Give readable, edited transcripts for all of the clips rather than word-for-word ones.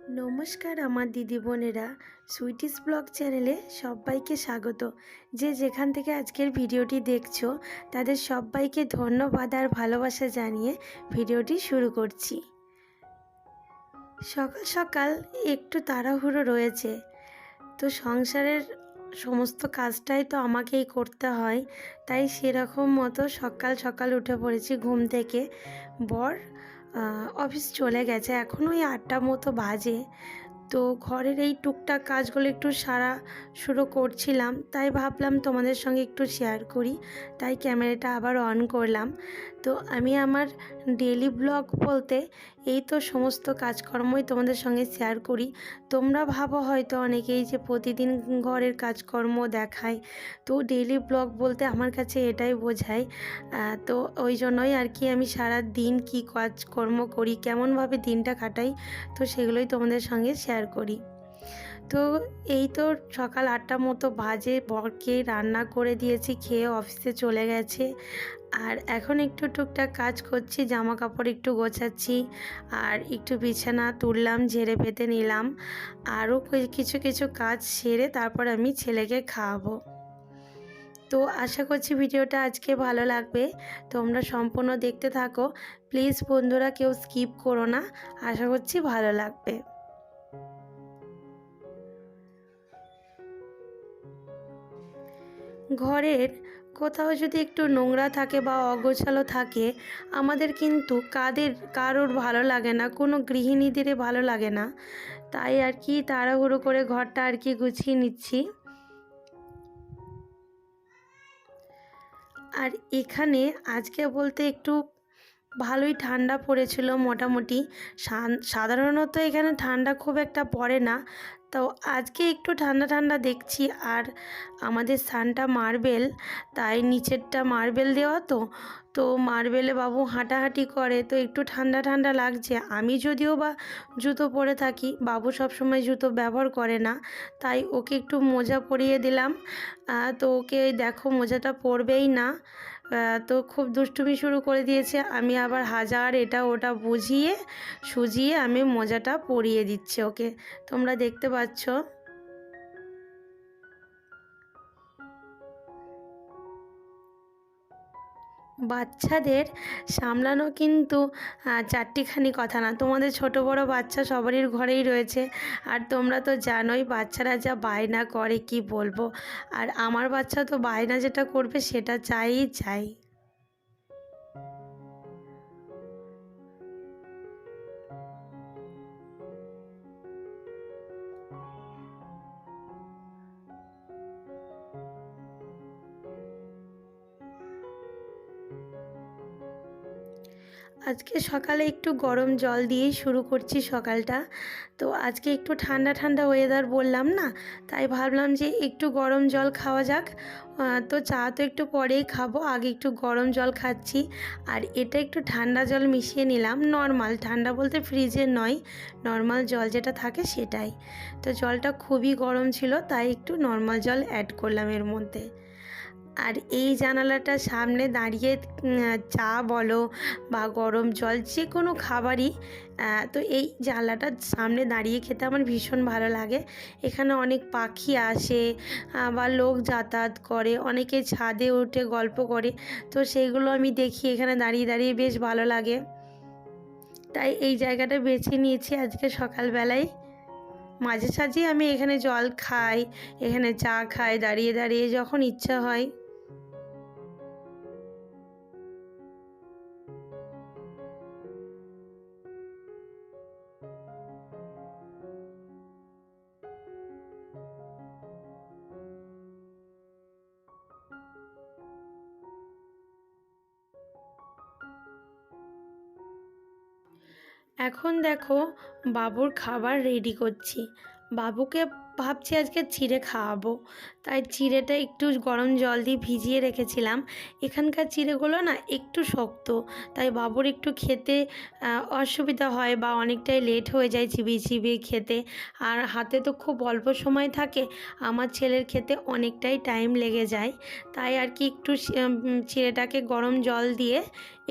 নমস্কার আমার দিদি বোনেরা, সুইটিস ব্লগ চ্যানেলে সবাইকে স্বাগত। যে যেখান থেকে আজকের ভিডিওটি দেখছো তাদের সবাইকে ধন্যবাদ আর ভালোবাসা জানিয়ে ভিডিওটি শুরু করছি। সকাল সকাল একটু তাড়াহুড়ো রয়েছে, তো সংসারের সমস্ত কাজটাই তো আমাকেই করতে হয়, তাই সেরকম মতো সকাল সকাল উঠে পড়েছি ঘুম থেকে। বর অফিস চলে গেছে, এখন ওই 8টা মতো বাজে। তো ঘরের এই টুকটাক কাজগুলো একটু সারা শুরু করছিলাম, তাই ভাবলাম তোমাদের সঙ্গে একটু শেয়ার করি, তাই ক্যামেরাটা আবার অন করলাম। তো আমি আমার ডেলি ব্লগ বলতে এই তো সমস্ত কাজকর্মই তোমাদের সঙ্গে শেয়ার করি। তোমরা ভাবো হয়তো অনেকেই যে প্রতিদিন ঘরের কাজকর্ম দেখায়, তো ডেলি ব্লগ বলতে আমার কাছে এটাই বোঝায়। তো ওই জন্যই আর কি আমি সারা দিন কী কাজকর্ম করি, কেমনভাবে দিনটা কাটাই, তো সেগুলোই তোমাদের সঙ্গে শেয়ার করি। তো এই তো সকাল 8টা মতো বাজে, বরকে রান্না করে দিয়েছি, খেয়ে অফিসে চলে গেছে। আর এখন একটু টুকটাক কাজ করছি, জামা কাপড় একটু গোছাচ্ছি, আর একটু বিছানা তুললাম, ঝেড়ে পেতে নিলাম। আরও কিছু কিছু কাজ সেরে তারপর আমি ছেলেকে খাওয়াবো। তো আশা করছি ভিডিওটা আজকে ভালো লাগবে, তোমরা সম্পূর্ণ দেখতে থাকো। প্লিজ বন্ধুরা, কেউ স্কিপ করো না, আশা করছি ভালো লাগবে। ঘরের কোথাও যদি একটু নোংরা থাকে বা অগোছালো থাকে, আমাদের কিন্তু কারোর ভালো লাগে না, কোনো গৃহিণীদেরই ভালো লাগে না। তাই আর কি তাড়াহুড়ো করে ঘরটা আর কি গুছিয়ে নিচ্ছি। আর এখানে আজকে বলতে একটু ভালোই ঠান্ডা পড়েছিল মোটামুটি। সাধারণত এখানে ঠান্ডা খুব একটা পড়ে না, তো আজকে একটু ঠান্ডা ঠান্ডা দেখছি। আর আমাদের স্থানটা মার্বেল, তাই নিচেরটা মার্বেল দেওয়া, তো মার্বেলে বাবু হাঁটাহাঁটি করে, তো একটু ঠান্ডা ঠান্ডা লাগছে। আমি যদিও বা জুতো পরে থাকি, বাবু সবসময় জুতো ব্যবহার করে না, তাই ওকে একটু মোজা পরিয়ে দিলাম। তো ওকে দেখো মোজাটা পরবেই না, তো খুব দুষ্টুমি শুরু করে দিয়েছে। আমি আবার হাজার এটা ওটা বুঝিয়ে সুজিয়ে আমি মোজাটা পরিয়ে দিচ্ছি ওকে, তোমরা দেখতে পাচ্ছ। বাচ্চাদের সামলানো কিন্তু চারটিখানি কথা না, তোমাদের ছোট বড় বাচ্চা সবারই ঘরেই রয়েছে। আর তোমরা তো জানোই বাচ্চারা যা বায়না করে কি বলবো। আর আমার বাচ্চা তো বায়না যেটা করবে সেটা চাই। আজকে সকালে একটু গরম জল দিয়েই শুরু করছি সকালটা। তো আজকে একটু ঠান্ডা ঠান্ডা ওয়েদার বললাম না, তাই ভাবলাম যে একটু গরম জল খাওয়া যাক। তো চা তো একটু পরেই খাবো, আগে একটু গরম জল খাচ্ছি। আর এটা একটু ঠান্ডা জল মিশিয়ে নিলাম, নর্মাল ঠান্ডা বলতে ফ্রিজের নয়, নর্মাল জল যেটা থাকে সেটাই। তো জলটা খুবই গরম ছিল, তাই একটু নর্মাল জল অ্যাড করলাম এর মধ্যে। আর এই জানালাটার সামনে দাঁড়িয়ে চা বলো বা গরম জল যে কোনো খাবারই, তো এই জানলাটার সামনে দাঁড়িয়ে খেতে আমার ভীষণ ভালো লাগে। এখানে অনেক পাখি আসে বা লোক যাতায়াত করে, অনেকে ছাদে উঠে গল্প করে, তো সেইগুলো আমি দেখি এখানে দাঁড়িয়ে দাঁড়িয়ে বেশ ভালো লাগে। তাই এই জায়গাটা বেছে নিয়েছি আজকে সকালবেলায়। মাঝে সাঝে আমি এখানে জল খাই, এখানে চা খাই দাঁড়িয়ে দাঁড়িয়ে যখন ইচ্ছা হয়। এখন দেখো বাবুর খাবার রেডি করছি। বাবুকে ভাবছি আজকে চিড়ে খাওয়াবো, তাই চিড়েটা একটু গরম জল দিয়ে ভিজিয়ে রেখেছিলাম। এখানকার চিড়েগুলো না একটু শক্ত, তাই বাবুর একটু খেতে অসুবিধা হয় বা অনেকটাই লেট হয়ে যায় চিবিয়ে চিবিয়ে খেতে। আর হাতে তো খুব অল্প সময় থাকে, আমার ছেলের খেতে অনেকটাই টাইম লেগে যায়, তাই আর কি একটু চিড়েটাকে গরম জল দিয়ে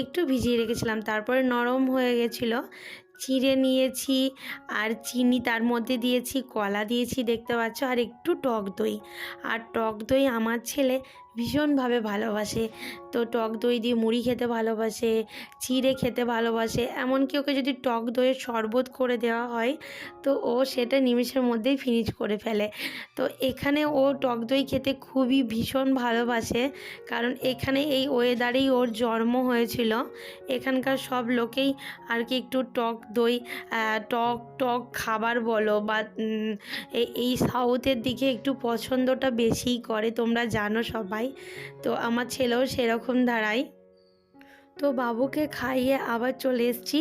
একটু ভিজিয়ে রেখেছিলাম, তারপরে নরম হয়ে গেছিলো। চিড়ে নিয়েছি, আর চিনি তার মধ্যে দিয়েছি, কলা দিয়েছি দেখতে পাচ্ছ, আর একটু টক দই। আর টক দই আমার ছেলে ভীষণভাবে ভালোবাসে, তো টক দই দিয়ে মুড়ি খেতে ভালোবাসে, চিড়ে খেতে ভালোবাসে। এমনকি ওকে যদি টক দইয়ের শরবত করে দেওয়া হয় তো ও সেটা নিমেষের মধ্যেই ফিনিশ করে ফেলে। তো এখানে ও টক দই খেতে খুবই ভীষণ ভালোবাসে, কারণ এখানে এই ওয়েদারেই ওর জন্ম হয়েছিল। এখানকার সব লোকেই আর কি একটু টক দই, টক টক খাবার বলো বা এই সাউথের দিকে একটু পছন্দটা বেশিই করে, তোমরা জানো সবাই। তো আমার ছেলেও সেরকম দাঁড়ায়। তো বাবুকে খাইয়ে আবার চলে এসেছি।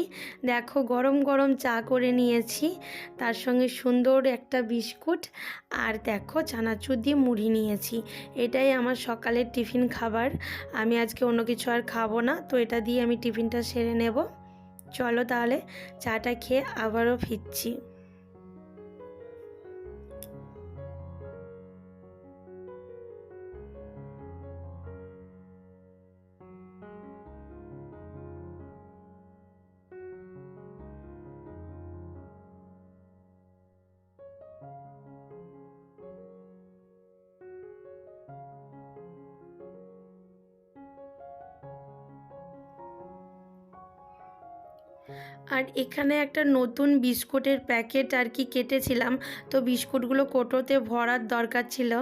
দেখো গরম গরম চা করে নিয়েছি, তার সঙ্গে সুন্দর একটা বিস্কুট, আর দেখো চানাচুর দিয়ে মুড়ি নিয়েছি। এটাই আমার সকালের টিফিন খাবার। আমি আজকে অন্য কিছু আর খাবো না, তো এটা দিয়ে আমি টিফিনটা সেরে নেব। চলো তাহলে চাটা খেয়ে আবারও ফিরছি। আর এখানে একটা নতুন বিস্কুটের প্যাকেট আর কি কেটেছিলাম, তো বিস্কুটগুলো কোটোতে ভরার দরকার ছিল,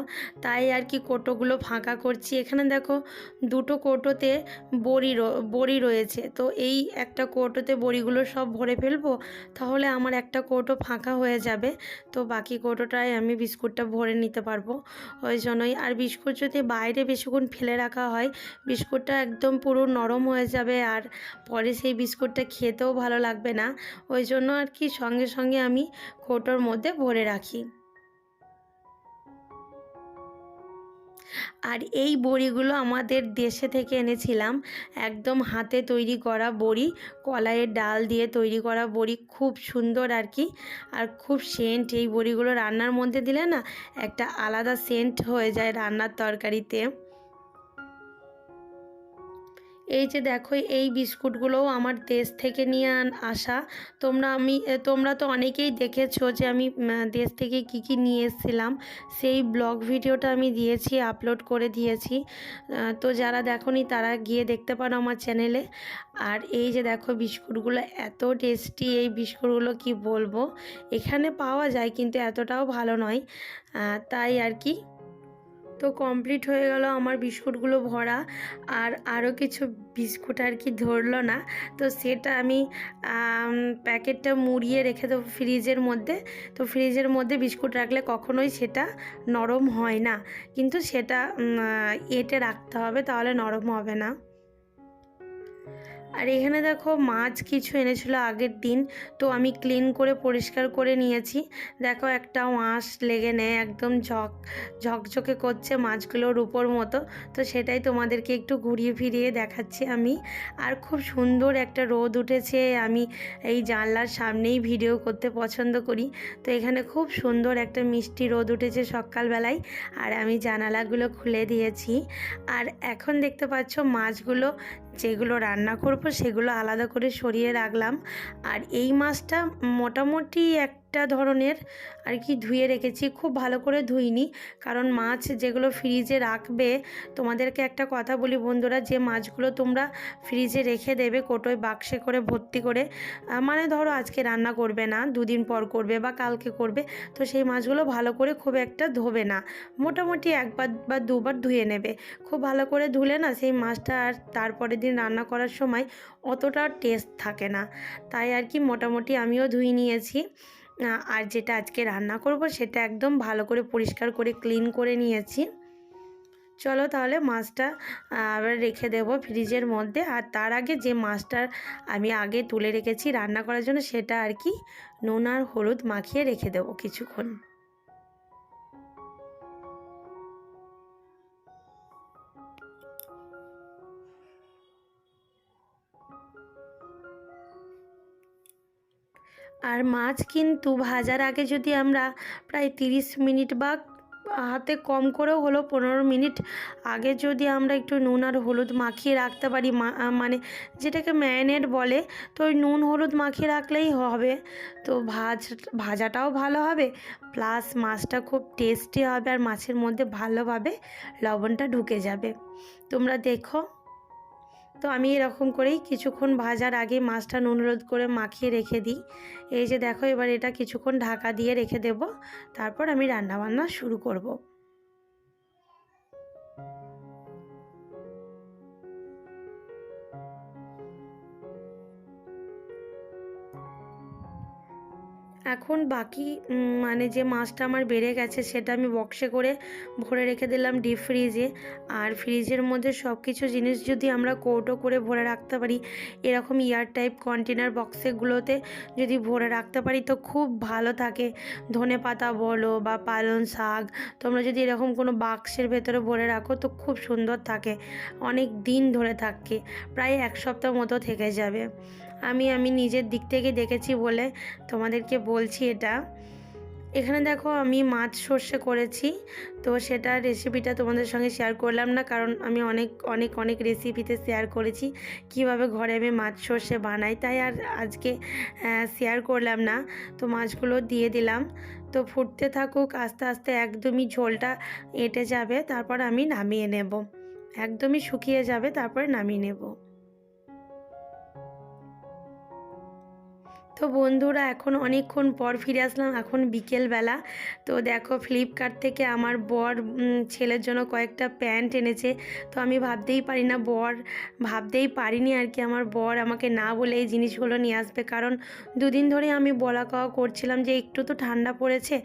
তাই আর কি কোটোগুলো ফাঁকা করছি। এখানে দেখো দুটো কোটোতে বড়ি রয়েছে, তো এই একটা কোটোতে বড়িগুলো সব ভরে ফেলবো, তাহলে আমার একটা কোটো ফাঁকা হয়ে যাবে, তো বাকি কোটোটায় আমি বিস্কুটটা ভরে নিতে পারবো। ওই জন্যই। আর বিস্কুট যদি বাইরে বেশিক্ষণ ফেলে রাখা হয়, বিস্কুটটা একদম পুরো নরম হয়ে যাবে, আর পরে সেই বিস্কুটটা খেতেও ভালো লাগবে না। ওই জন্য আর কি সঙ্গে সঙ্গে আমি কৌটোর মধ্যে ভরে রাখি। আর এই বড়িগুলো আমাদের দেশে থেকে এনেছিলাম, একদম হাতে তৈরি করা বড়ি, কলাইয়ের ডাল দিয়ে তৈরি করা বড়ি, খুব সুন্দর আর কি। আর খুব সেন্ট, এই বড়িগুলো রান্নার মধ্যে দিলে না একটা আলাদা সেন্ট হয়ে যায় রান্নার তরকারিতে। এই যে দেখো এই বিস্কুটগুলোও আমার দেশ থেকে নিয়ে আসা। তোমরা তো অনেকেই দেখেছো যে আমি দেশ থেকে কি কি নিয়ে এসেছিলাম, সেই ব্লগ ভিডিওটা আমি দিয়েছি, আপলোড করে দিয়েছি। তো যারা দেখোনি তারা গিয়ে দেখতে পারো আমার চ্যানেলে। আর এই যে দেখো বিস্কুটগুলো এত টেস্টি, এই বিস্কুটগুলো কি বলবো, এখানে পাওয়া যায় কিন্তু এতটাও ভালো নয়, তাই আর কি। তো কমপ্লিট হয়ে গেল আমার বিস্কুটগুলো ভরা। আর আরও কিছু বিস্কুট আর কি ধরলো না, তো সেটা আমি প্যাকেটটা মুড়িয়ে রেখে দেবো ফ্রিজের মধ্যে। তো ফ্রিজের মধ্যে বিস্কুট রাখলে কখনোই সেটা নরম হয় না, কিন্তু সেটা এঁটে রাখতে হবে, তাহলে নরম হবে না। আর এখানে দেখো মাছ কিছু এনেছিল আগের দিন, তো আমি ক্লিন করে পরিষ্কার করে নিয়েছি। দেখো একটা মাছ লেগে নেয়, একদম ঝকঝকে করছে মাছগুলোর উপর মতো, তো সেটাই তোমাদেরকে একটু ঘুরিয়ে ফিরিয়ে দেখাচ্ছি আমি। আর খুব সুন্দর একটা রোদ উঠেছে, আমি এই জানলার সামনেই ভিডিও করতে পছন্দ করি। তো এখানে খুব সুন্দর একটা মিষ্টি রোদ উঠেছে সকালবেলায়, আর আমি জানালাগুলো খুলে দিয়েছি। আর এখন দেখতে পাচ্ছ মাছগুলো যেগুলো রান্না করব সেগুলো আলাদা করে সরিয়ে রাখলাম। আর এই মাছটা মোটামুটি একটা ধরনের আর কি ধুয়ে রেখেছি, খুব ভালো করে ধুইনি, কারণ মাছ যেগুলো ফ্রিজে রাখবে, তোমাদেরকে একটা কথা বলি বন্ধুরা, যে মাছগুলো তোমরা ফ্রিজে রেখে দেবে কোটোয় বাক্সে করে ভর্তি করে, মানে ধরো আজকে রান্না করবে না, দুদিন পর করবে বা কালকে করবে, তো সেই মাছগুলো ভালো করে খুব একটা ধোবে না, মোটামুটি একবার বা দুবার ধুয়ে নেবে। খুব ভালো করে ধুলে না সেই মাছটা আর তারপরের দিন রান্না করার সময় অতটা টেস্ট থাকে না, তাই আর কি মোটামুটি আমিও ধুয়ে নিয়েছি। আর যেটা আজকে রান্না করব সেটা একদম ভালো করে পরিষ্কার করে ক্লিন করে নিয়েছি। চলো তাহলে মাছটা আবার রেখে দেবো ফ্রিজের মধ্যে। আর তার আগে যে মাছটা আমি আগে তুলে রেখেছি রান্না করার জন্য, সেটা আর কি নুন আর হলুদ মাখিয়ে রেখে দেবো কিছুক্ষণ। আর মাছ কিন্তু ভাজার আগে যদি আমরা প্রায় 30 মিনিট বা হাতে কম করেও হলো 15 মিনিট আগে যদি আমরা একটু নুন আর হলুদ মাখিয়ে রাখতে পারি, মানে যেটাকে ম্যারিনেট বলে, তো ওই নুন হলুদ মাখিয়ে রাখলেই হবে। তো ভাজাটাও ভালো হবে, প্লাস মাছটা খুব টেস্টি হবে আর মাছের মধ্যে ভালোভাবে লবণটা ঢুকে যাবে। তোমরা দেখো। তো আমি এরকম করেই কিছুক্ষণ ভাজার আগে মাছটা নুন হলুদ করে মাখিয়ে রেখে দিই। এই যে দেখো, এবার এটা কিছুক্ষণ ঢাকা দিয়ে রেখে দেব, তারপর আমি রান্নাবান্না শুরু করব। এখন বাকি মানে যে মাছটা আমার বেড়ে গেছে সেটা আমি বক্সে করে ভরে রেখে দিলাম ডিপ ফ্রিজে। আর ফ্রিজের মধ্যে সব কিছু জিনিস যদি আমরা কৌটো করে ভরে রাখতে পারি, এরকম ইয়ার টাইপ কন্টেনার বক্সেগুলোতে যদি ভরে রাখতে পারি তো খুব ভালো থাকে। ধনেপাতা বলো বা পালং শাক, তোমরা যদি এরকম কোনো বাক্সের ভেতরে ভরে রাখো তো খুব সুন্দর থাকে, অনেক দিন ধরে থাকে, প্রায় 1 সপ্তাহ মতো থেকে যাবে। আমি নিজের দিক থেকে দেখেছি বলে তোমাদেরকে বলছি এটা। এখানে দেখো আমি মাছ সর্ষে করেছি, তো সেটা রেসিপিটা তোমাদের সঙ্গে শেয়ার করলাম না, কারণ আমি অনেক অনেক অনেক রেসিপিতে শেয়ার করেছি কিভাবে ঘরে আমি মাছ সর্ষে বানাই, তাই আর আজকে শেয়ার করলাম না। তো মাছগুলো দিয়ে দিলাম, তো ফুটতে থাকুক, আস্তে আস্তে একদমই ঝোলটা এঁটে যাবে, তারপর আমি নামিয়ে নেব, একদমই শুকিয়ে যাবে, তারপরে নামিয়ে নেব। তো বন্ধুরা, এখন অনেকক্ষণ পর ফিরে আসলাম, এখন বিকেলবেলা। তো দেখো, ফ্লিপকার্ট থেকে আমার বর ছেলের জন্য কয়েকটা প্যান্ট এনেছে। তো আমি ভাবতেই পারিনি আর কি, আমার বর আমাকে না বলে এই জিনিসগুলো নিয়ে আসবে, কারণ দুদিন ধরে আমি বলা কওয়া করছিলাম যে একটু তো ঠান্ডা পড়েছে,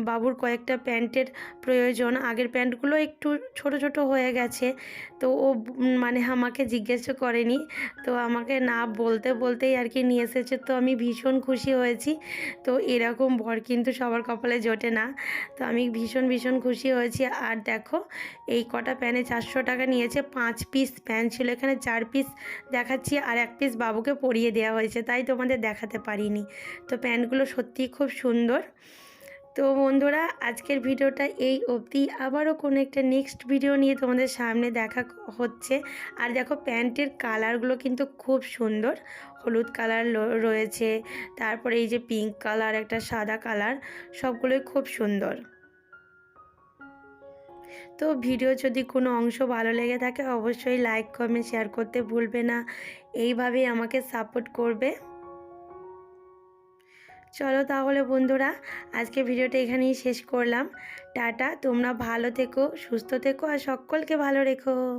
বাবুর কয়েকটা প্যান্টের প্রয়োজন, আগের প্যান্টগুলো একটু ছোট ছোট হয়ে গেছে। তো ও মানে আমাকে জিজ্ঞেস করেনি, তো আমাকে না বলতেই আর কি নিয়ে এসেছে। তো আমি ভীষণ খুশি হয়েছি। তো এরকম বর কিন্তু সবার কপালে জোটে না। তো আমি ভীষণ খুশি হয়েছি। আর দেখো, এই কটা প্যানে 400 টাকা নিয়েছে, 5 পিস প্যান ছিল, এখানে 4 পিস দেখাচ্ছি, আর 1 পিস বাবুকে পরিয়ে দেওয়া হয়েছে, তাই তোমাদের দেখাতে পারিনি। তো প্যান্টগুলো সত্যিই খুব সুন্দর। তো বন্ধুরা, আজকের ভিডিওটা এই অবধি, আবারও কোনো একটা নেক্সট ভিডিও নিয়ে তোমাদের সামনে দেখা হচ্ছে। আর দেখো, প্যান্টের কালারগুলো কিন্তু খুব সুন্দর, হলুদ কালার রয়েছে, তারপরে এই যে পিঙ্ক কালার, একটা সাদা কালার, সবগুলোই খুব সুন্দর। তো ভিডিও যদি কোনো অংশ ভালো লেগে থাকে অবশ্যই লাইক কমেন্ট শেয়ার করতে ভুলবে না, এইভাবেই আমাকে সাপোর্ট করবে। চলো তাহলে বন্ধুরা, আজকে ভিডিওটা এখানেই শেষ করলাম। টাটা, তোমরা ভালো থেকো, সুস্থ থেকো আর সকলকে ভালো রেখো।